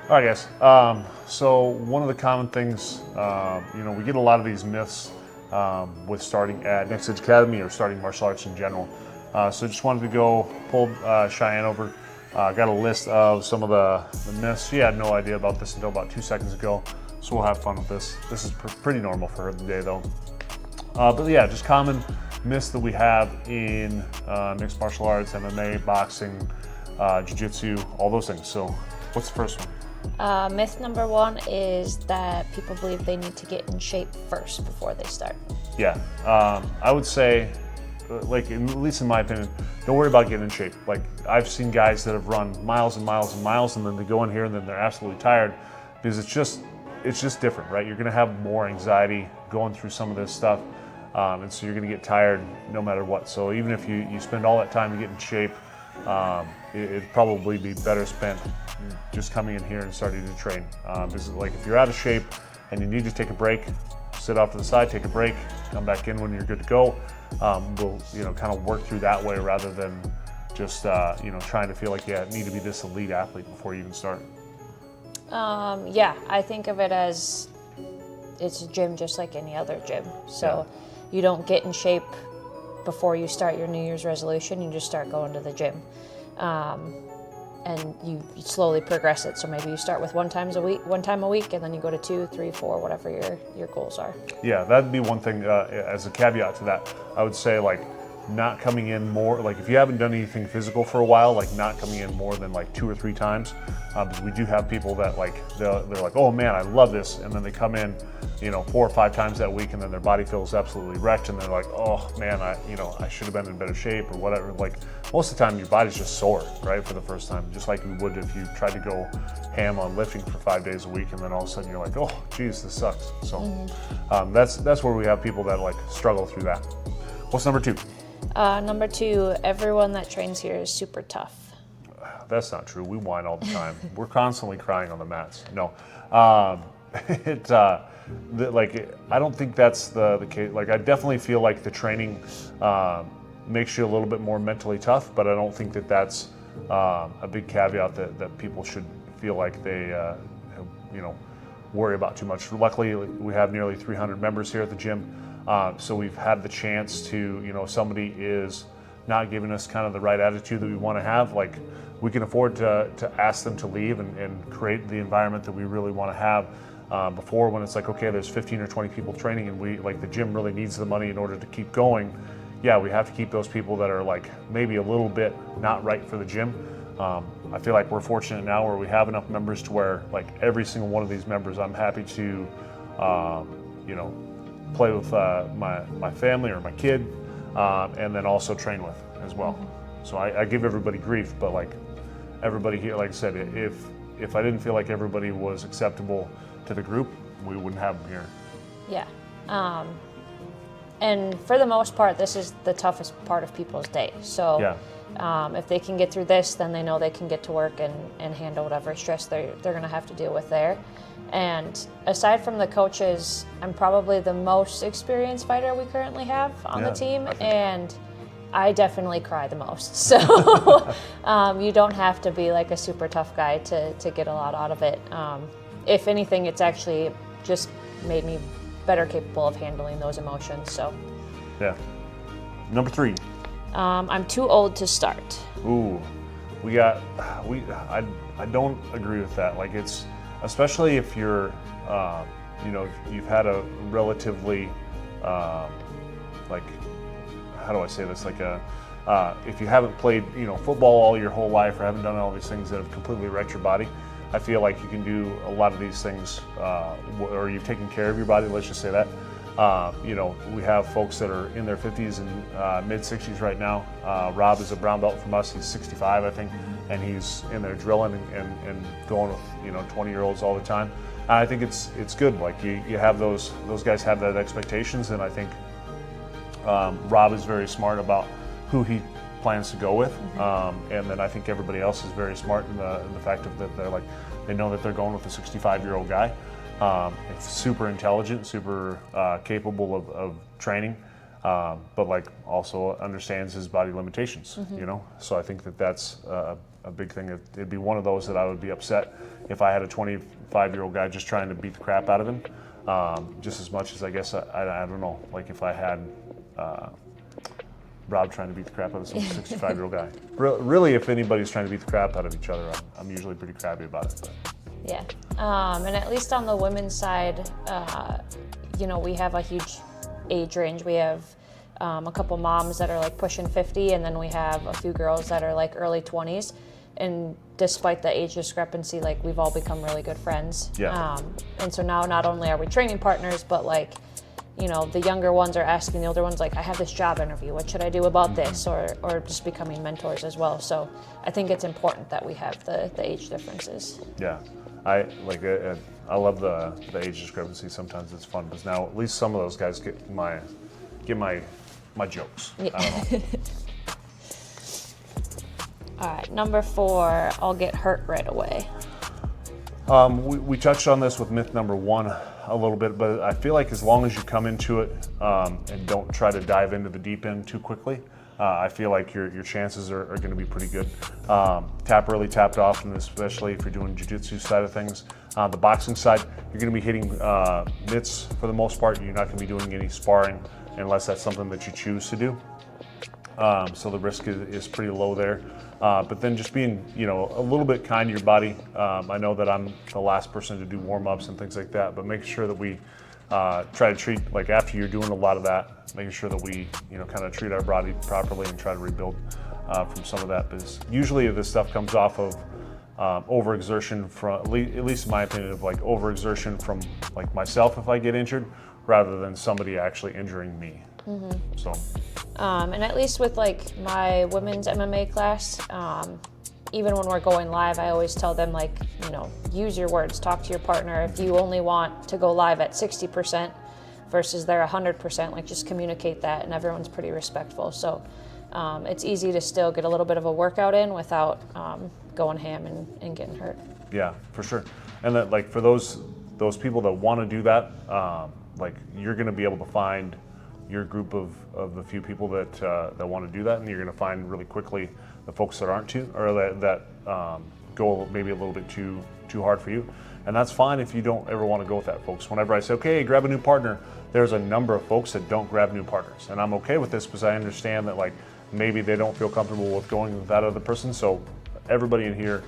All right, guys. So one of the common things, we get a lot of these myths with starting at Next Edge Academy or starting martial arts in general. So just wanted to go pull Cheyenne over. Got a list of some of the myths. She had no idea about this until about 2 seconds ago, so we'll have fun with this. This is pretty normal for her today, though. But yeah, just common myths that we have in mixed martial arts, MMA, boxing, jiu-jitsu, all those things. So what's the first one? Myth number one is that people believe they need to get in shape first before they start. Yeah, I would say, like, at least in my opinion, don't worry about getting in shape. Like, I've seen guys that have run miles and miles and miles, and then they go in here and then they're absolutely tired because it's just different, right? You're going to have more anxiety going through some of this stuff, and so you're going to get tired no matter what. So even if you spend all that time to get in shape, it'd probably be better spent just coming in here and starting to train. Because, like, if you're out of shape and you need to take a break, sit off to the side, take a break, come back in when you're good to go. We'll kind of work through that way rather than just trying to feel like you need to be this elite athlete before you even start. Yeah, I think of it as it's a gym just like any other gym. So you don't get in shape before you start your New Year's resolution. You just start going to the gym. And you slowly progress it. So maybe you start with one time a week, and then you go to 2, 3, 4, whatever your goals are. Yeah, that'd be one thing as a caveat to that. I would say, like, not coming in more, like, if you haven't done anything physical for a while, like, not coming in more than like 2 or 3 times, because we do have people that, like, they're like, oh man, I love this, and then they come in 4 or 5 times that week, and then their body feels absolutely wrecked, and they're like, oh man, I should have been in better shape or whatever. Like, most of the time your body's just sore, right, for the first time, just like you would if you tried to go ham on lifting for 5 days a week, and then all of a sudden you're like, oh geez, this sucks. So that's where we have people that, like, struggle through that. What's number 2? Number 2, everyone that trains here is super tough. That's not true. We whine all the time. We're constantly crying on the mats. No, I don't think that's the case. Like, I definitely feel like the training makes you a little bit more mentally tough, but I don't think that that's a big caveat that people should feel like they worry about too much. Luckily, we have nearly 300 members here at the gym, so we've had the chance to, if somebody is not giving us kind of the right attitude that we want to have, like, we can afford to ask them to leave and create the environment that we really want to have. Before, when it's like, okay, there's 15 or 20 people training and the gym really needs the money in order to keep going. Yeah, we have to keep those people that are, like, maybe a little bit not right for the gym. I feel like we're fortunate now where we have enough members to where, like, every single one of these members, I'm happy to, play with my family or my kid, and then also train with as well. So I give everybody grief, but, like, everybody here, like I said, if I didn't feel like everybody was acceptable to the group, we wouldn't have them here. Yeah. And for the most part, this is the toughest part of people's day. So if they can get through this, then they know they can get to work and handle whatever stress they're going to have to deal with there. And aside from the coaches, I'm probably the most experienced fighter we currently have on the team, and I definitely cry the most. So you don't have to be, like, a super tough guy to get a lot out of it. If anything, it's actually just made me better capable of handling those emotions. So yeah. Number 3. I'm too old to start. Ooh, I don't agree with that. Like, it's, especially if you're, you've had a relatively, like, how do I say this? Like, if you haven't played, football all your whole life or haven't done all these things that have completely wrecked your body, I feel like you can do a lot of these things, or you've taken care of your body, let's just say that. We have folks that are in their 50s and mid-60s right now. Rob is a brown belt from us. He's 65, I think, and he's in there drilling and going with 20-year-olds all the time. And I think it's good. Like, you have those guys have that expectations, and I think Rob is very smart about who he plans to go with, and then I think everybody else is very smart in the fact that they're, like, they know that they're going with a 65-year-old guy. It's super intelligent, super capable of training, but, like, also understands his body limitations. So I think that's a a big thing. It'd be one of those that I would be upset if I had a 25-year-old guy just trying to beat the crap out of him, just as much as I guess I don't know, like if I had Rob trying to beat the crap out of some 65-year-old guy. Really, if anybody's trying to beat the crap out of each other, I'm usually pretty crabby about it. But. Yeah, and at least on the women's side, you know, we have a huge age range. We have a couple moms that are like pushing 50, and then we have a few girls that are like early 20s. And despite the age discrepancy, like we've all become really good friends. Yeah. And so now not only are we training partners, but like, you know, the younger ones are asking the older ones, like, I have this job interview, what should I do about this? Or just becoming mentors as well. So I think it's important that we have the age differences. Yeah, I love the age discrepancy. Sometimes it's fun because now at least some of those guys get my jokes. Yeah. I don't know. All right, number 4, I'll get hurt right away. We touched on this with myth number 1 a little bit, but I feel like as long as you come into it and don't try to dive into the deep end too quickly, I feel like your chances are going to be pretty good. Tap early, tapped often, especially if you're doing jiu-jitsu side of things. The boxing side, you're going to be hitting mitts for the most part. You're not going to be doing any sparring unless that's something that you choose to do. So the risk is pretty low there. But then just being, you know, a little bit kind to your body. I know that I'm the last person to do warm-ups and things like that, but making sure that we try to treat, like after you're doing a lot of that, making sure that we, you know, kind of treat our body properly and try to rebuild from some of that. Because usually this stuff comes off of overexertion from, at least in my opinion, of like overexertion from like myself if I get injured, rather than somebody actually injuring me. Mm-hmm. So. And at least with like my women's MMA class, even when we're going live, I always tell them, like, you know, use your words, talk to your partner. If you only want to go live at 60% versus their 100%, like just communicate that, and everyone's pretty respectful. So it's easy to still get a little bit of a workout in without going ham and getting hurt. Yeah, for sure. And that, like, for those people that want to do that, like, you're going to be able to find your group of the few people that want to do that, and you're going to find really quickly the folks that aren't too, or that go maybe a little bit too hard for you. And that's fine if you don't ever want to go with that, folks. Whenever I say, okay, grab a new partner, there's a number of folks that don't grab new partners. And I'm okay with this because I understand that, like, maybe they don't feel comfortable with going with that other person. So everybody in here,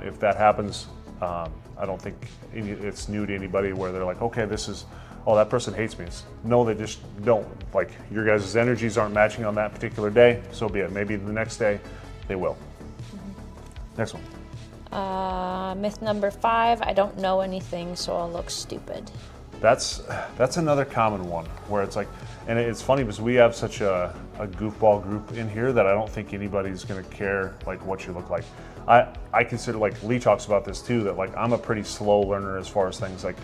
if that happens, I don't think it's new to anybody where they're like, okay, this is, oh, that person hates me. No, they just don't. Like, your guys' energies aren't matching on that particular day, so be it. Maybe the next day they will. Mm-hmm. Next one. Myth number 5, I don't know anything, so I'll look stupid. That's another common one where it's like, and it's funny because we have such a goofball group in here that I don't think anybody's going to care like what you look like. I consider, like Lee talks about this too, that like I'm a pretty slow learner as far as things. Like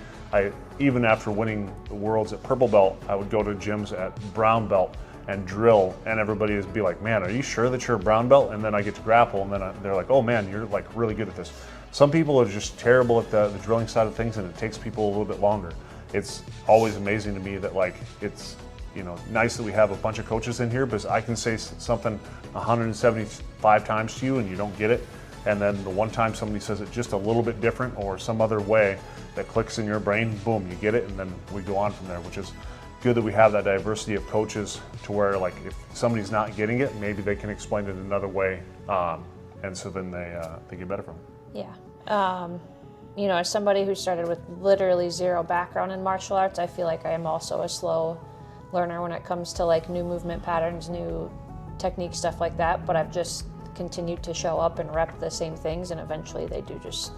even after winning the worlds at purple belt, I would go to gyms at brown belt and drill, and everybody would be like, man, are you sure that you're a brown belt? And then I get to grapple, and then they're like, oh man, you're like really good at this. Some people are just terrible at the drilling side of things, and it takes people a little bit longer. It's always amazing to me that, like, it's, you know, nice that we have a bunch of coaches in here, because I can say something 175 times to you and you don't get it, and then the one time somebody says it just a little bit different or some other way that clicks in your brain, boom, you get it, and then we go on from there, which is good that we have that diversity of coaches to where, like, if somebody's not getting it, maybe they can explain it another way, and so then they get better from it. Yeah. You know, as somebody who started with literally zero background in martial arts, I feel like I am also a slow learner when it comes to like new movement patterns, new techniques, stuff like that, but I've just continued to show up and rep the same things, and eventually they do just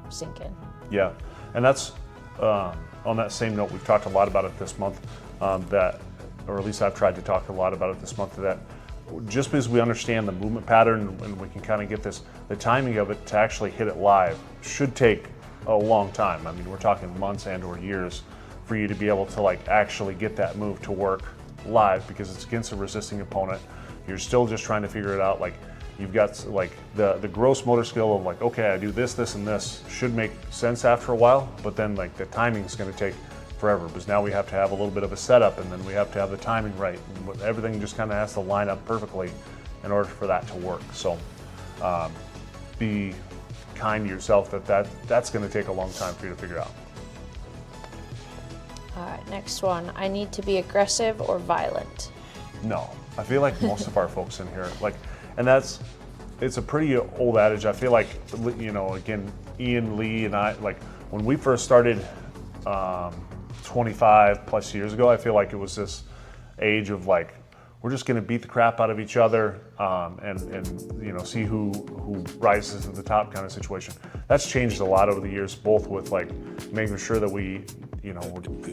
sink in. Yeah, and that's, on that same note, we've talked a lot about it this month, that, or at least I've tried to talk a lot about it this month, that just because we understand the movement pattern and we can kind of get this, the timing of it to actually hit it live should take a long time. I mean, we're talking months and or years for you to be able to like actually get that move to work live, because it's against a resisting opponent. You're still just trying to figure it out. Like, you've got like the gross motor skill of like, okay, I do this, this, and this should make sense after a while, but then like the timing is going to take forever, because now we have to have a little bit of a setup, and then we have to have the timing right, and everything just kind of has to line up perfectly in order for that to work. So be kind to yourself that's going to take a long time for you to figure out. All right, next one. I need to be aggressive or violent? No, I feel like most of our folks in here, like, and it's a pretty old adage. I feel like, you know, again, Ian, Lee, and I, like, when we first started 25 plus years ago, I feel like it was this age of like, we're just going to beat the crap out of each other and you know, see who rises to the top kind of situation. That's changed a lot over the years, both with like making sure that we, you know,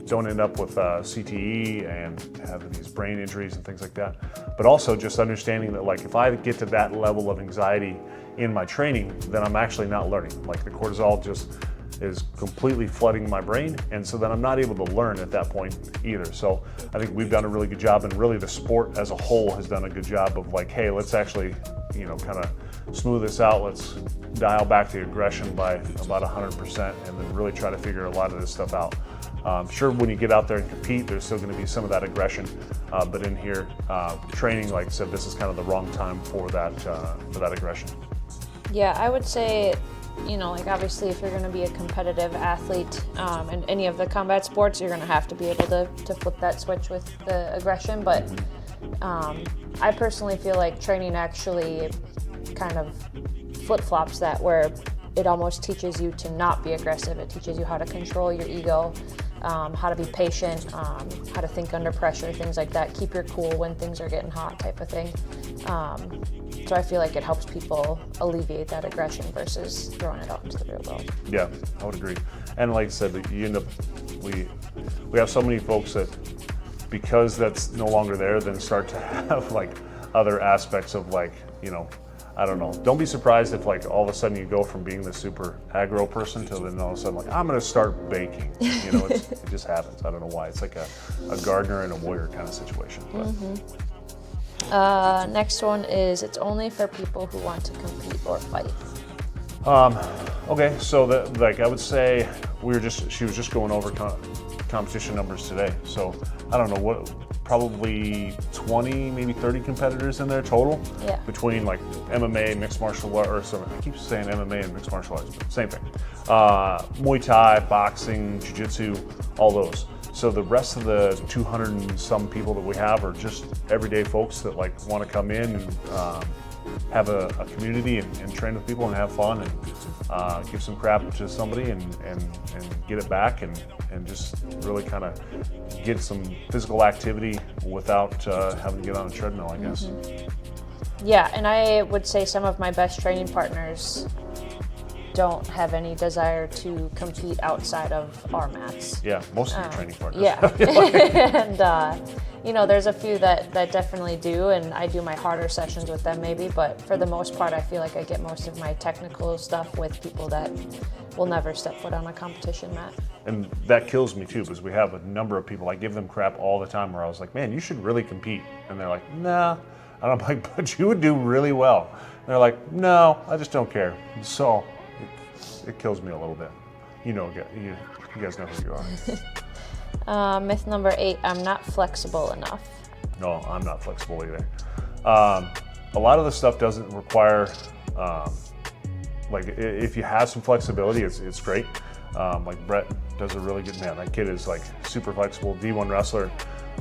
don't end up with CTE and have these brain injuries and things like that. But also just understanding that, like, if I get to that level of anxiety in my training, then I'm actually not learning. Like, the cortisol just is completely flooding my brain, and so then I'm not able to learn at that point either. So I think we've done a really good job, and really the sport as a whole has done a good job of like, hey, let's actually, you know, kind of smooth this out. Let's dial back the aggression by about 100% and then really try to figure a lot of this stuff out. Sure, when you get out there and compete, there's still going to be some of that aggression, but in here, training, like I said, this is kind of the wrong time for that aggression. Yeah, I would say, you know, like, obviously if you're going to be a competitive athlete in any of the combat sports, you're going to have to be able to flip that switch with the aggression. But I personally feel like training actually kind of flip-flops that, where it almost teaches you to not be aggressive. It teaches you how to control your ego, how to be patient, how to think under pressure, things like that. Keep your cool when things are getting hot, type of thing. So I feel like it helps people alleviate that aggression versus throwing it out into the real world. Yeah, I would agree. And like I said, you end up, we have so many folks that, because that's no longer there, then start to have like other aspects of, like, you know, I don't know. Don't be surprised if, like, all of a sudden you go from being the super aggro person to then all of a sudden, like, I'm going to start baking. You know, it just happens. I don't know why. It's like a gardener and a warrior kind of situation. Next one is, it's only for people who want to compete or fight. Okay, so like I would say she was just going over competition numbers today. So I don't know what, probably 20, maybe 30 competitors in there total. Yeah. Between like MMA, mixed martial art, or so I keep saying MMA and mixed martial arts, but same thing. Muay Thai, boxing, Jiu-Jitsu, all those. So the rest of the 200 and some people that we have are just everyday folks that like want to come in and have a community and train with people and have fun and give some crap to somebody and get it back and just really kind of get some physical activity without having to get on a treadmill, I guess. Yeah, and I would say some of my best training partners don't have any desire to compete outside of our mats. Yeah, most of your training partners. Yeah, and you know, there's a few that definitely do, and I do my harder sessions with them maybe, but for the most part, I feel like I get most of my technical stuff with people that will never step foot on a competition mat. And that kills me too, because we have a number of people, I give them crap all the time where I was like, man, you should really compete. And they're like, nah. And I'm like, but you would do really well. And they're like, no, I just don't care. So it kills me a little bit. You know, you guys know who you are. Myth number 8, I'm not flexible enough. No, I'm not flexible either. A lot of the stuff doesn't require, like, if you have some flexibility, it's great. Like Brett does a really good, man, that kid is like super flexible, D1 wrestler.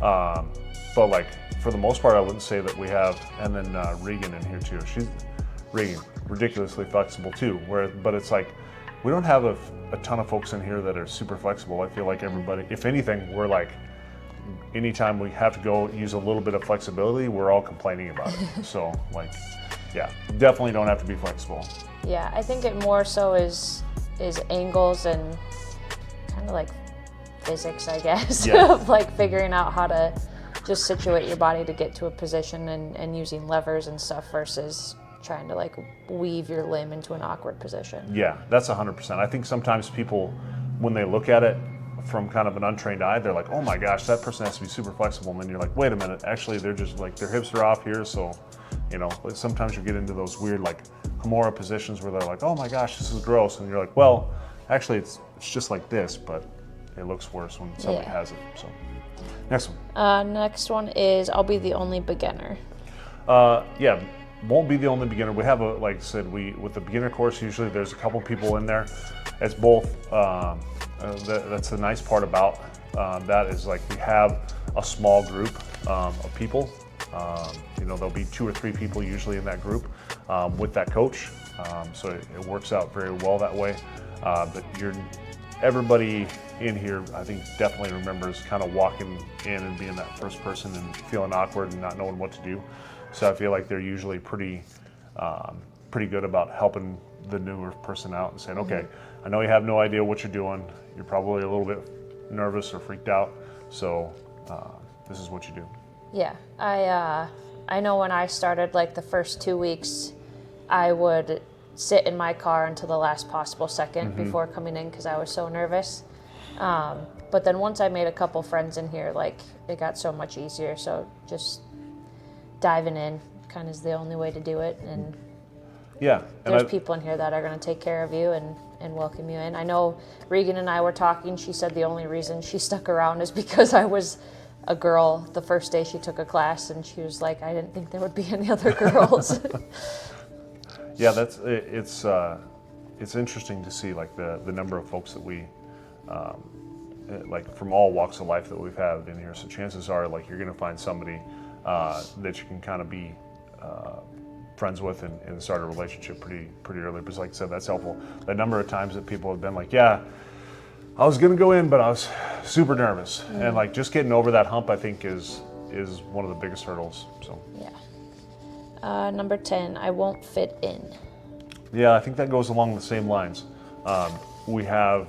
But like, for the most part, I wouldn't say that we have, and then Regan in here too. Regan, ridiculously flexible too, but it's like, we don't have a ton of folks in here that are super flexible. I feel like everybody, if anything, we're like, anytime we have to go use a little bit of flexibility, we're all complaining about it. So like, yeah, definitely don't have to be flexible. Yeah, I think it more so is angles and kind of like physics, I guess, of like figuring out how to just situate your body to get to a position and using levers and stuff versus trying to like weave your limb into an awkward position. Yeah, that's 100%. I think sometimes people, when they look at it from kind of an untrained eye, they're like, oh my gosh, that person has to be super flexible. And then you're like, wait a minute, actually they're just like, their hips are off here. So, you know, sometimes you get into those weird like Kimura positions where they're like, oh my gosh, this is gross. And you're like, well, actually it's just like this, but it looks worse when somebody has it. So next one. Next one is, I'll be the only beginner. Yeah. won't be the only beginner. We have like I said, with the beginner course, usually there's a couple people in there. It's both, that's the nice part about that is like we have a small group of people. There'll be 2 or 3 people usually in that group with that coach. So it works out very well that way. But everybody in here, I think, definitely remembers kind of walking in and being that first person and feeling awkward and not knowing what to do. So I feel like they're usually pretty good about helping the newer person out and saying, okay, I know you have no idea what you're doing. You're probably a little bit nervous or freaked out. So this is what you do. Yeah, I know when I started, like the first 2 weeks, I would sit in my car until the last possible second before coming in because I was so nervous. But then once I made a couple friends in here, like it got so much easier. So just diving in kind of is the only way to do it. And yeah, there's people in here that are going to take care of you and welcome you in. I know Regan and I were talking. She said the only reason she stuck around is because I was a girl the first day she took a class, and she was like, I didn't think there would be any other girls. Yeah, it's interesting to see like the number of folks that we like from all walks of life that we've had in here. So chances are like you're going to find somebody that you can kind of be friends with and start a relationship pretty early. Because like I said, that's helpful. The number of times that people have been like, yeah, I was going to go in, but I was super nervous. And like just getting over that hump, I think is one of the biggest hurdles. So yeah. Number 10, I won't fit in. Yeah, I think that goes along the same lines. We have,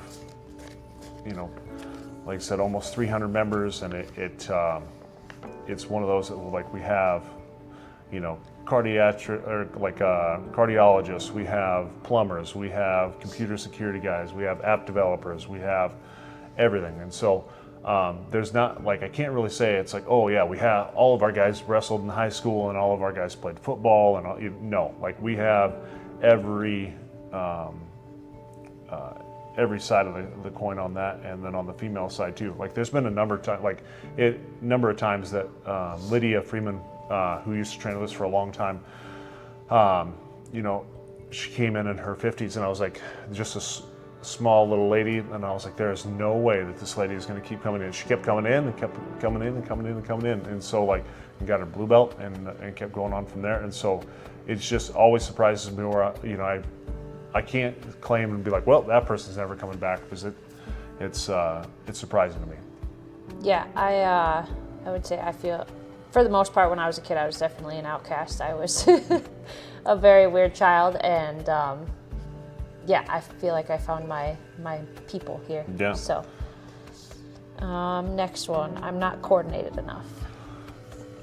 like I said, almost 300 members, and it's one of those that like we have, cardiologists, we have plumbers, we have computer security guys, we have app developers, we have everything. And so there's not like, I can't really say it's like, oh yeah, we have all of our guys wrestled in high school and all of our guys played football and all, no, like we have every side of the coin on that, and then on the female side too. Like there's been a number of times that Lydia Freeman, who used to train with us for a long time, she came in her 50s, and I was like, just a small little lady, and I was like, there is no way that this lady is going to keep coming in. She kept coming in and kept coming in and coming in and coming in, and so like, and got her blue belt and kept going on from there. And so it's just always surprises me where I can't claim and be like, well, that person's never coming back, because it's surprising to me. Yeah, I would say I feel, for the most part, when I was a kid, I was definitely an outcast. I was a very weird child, and I feel like I found my people here. Yeah. So, next one, I'm not coordinated enough.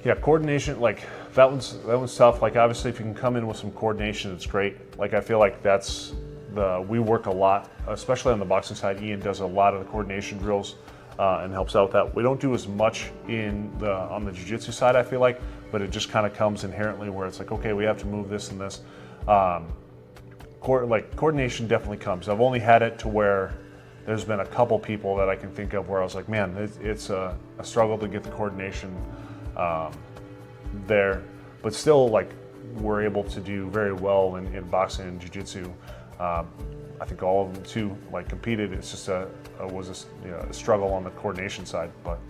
Yeah, coordination, like that one's tough. Like obviously, if you can come in with some coordination, it's great. Like I feel like we work a lot, especially on the boxing side. Ian does a lot of the coordination drills and helps out with that. We don't do as much on the jiu-jitsu side, I feel like, but it just kind of comes inherently where it's like, okay, we have to move this and this. Coordination definitely comes. I've only had it to where there's been a couple people that I can think of where I was like, man, it's a struggle to get the coordination there, but still, like, we're able to do very well in boxing and jiu-jitsu. I think all of them too, like, competed. It's just a struggle on the coordination side, but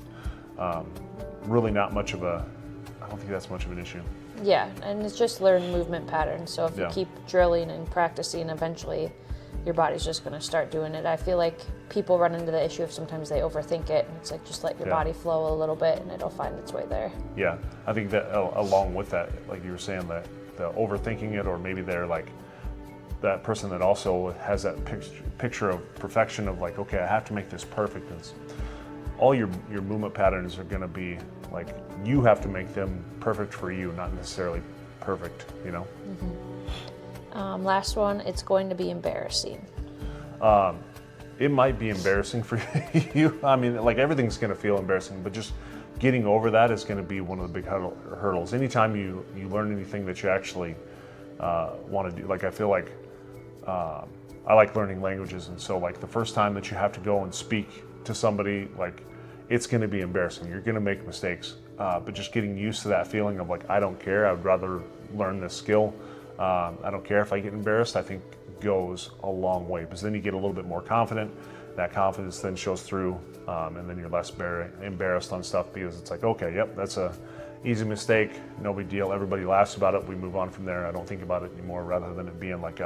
really not much of I don't think that's much of an issue. Yeah, and it's just learn movement patterns. So if you keep drilling and practicing, eventually your body's just going to start doing it. I feel like people run into the issue of sometimes they overthink it, and it's like just let your body flow a little bit and it'll find its way there. Yeah, I think that along with that, like you were saying, the overthinking it, or maybe they're like that person that also has that picture of perfection of like, okay, I have to make this perfect. And all your movement patterns are going to be like, you have to make them perfect for you, not necessarily perfect, Last one, it's going to be embarrassing. It might be embarrassing for you. I mean, like everything's going to feel embarrassing, but just getting over that is going to be one of the big hurdles. Anytime you learn anything that you actually want to do, like I feel like I like learning languages, and so like the first time that you have to go and speak to somebody, like it's going to be embarrassing. You're going to make mistakes, but just getting used to that feeling of like, I don't care. I would rather learn this skill. I don't care if I get embarrassed. I think goes a long way, because then you get a little bit more confident. That confidence then shows through, and then you're less embarrassed on stuff, because it's like, okay, yep, that's a easy mistake, no big deal. Everybody laughs about it. We move on from there. I don't think about it anymore, rather than it being like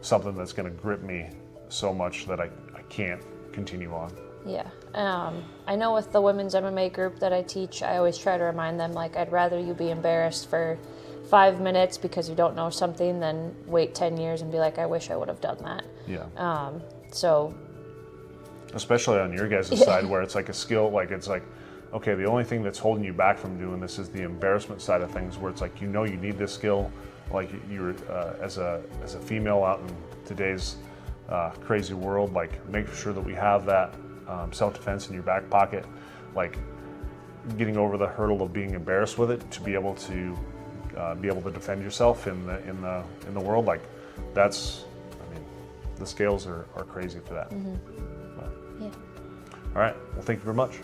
something that's going to grip me so much that I can't continue on. Yeah. I know with the women's MMA group that I teach, I always try to remind them, like, I'd rather you be embarrassed for 5 minutes because you don't know something than wait 10 years and be like, I wish I would have done that. Yeah. So. Especially on your guys' side, where it's like a skill, like it's like, okay, the only thing that's holding you back from doing this is the embarrassment side of things, where it's like, you know, you need this skill. Like you're as a female out in today's crazy world, like make sure that we have that self-defense in your back pocket, like getting over the hurdle of being embarrassed with it, to be able to defend yourself in the world. Like that's, I mean, the scales are crazy for that. Mm-hmm. But, yeah. all right, well, thank you very much.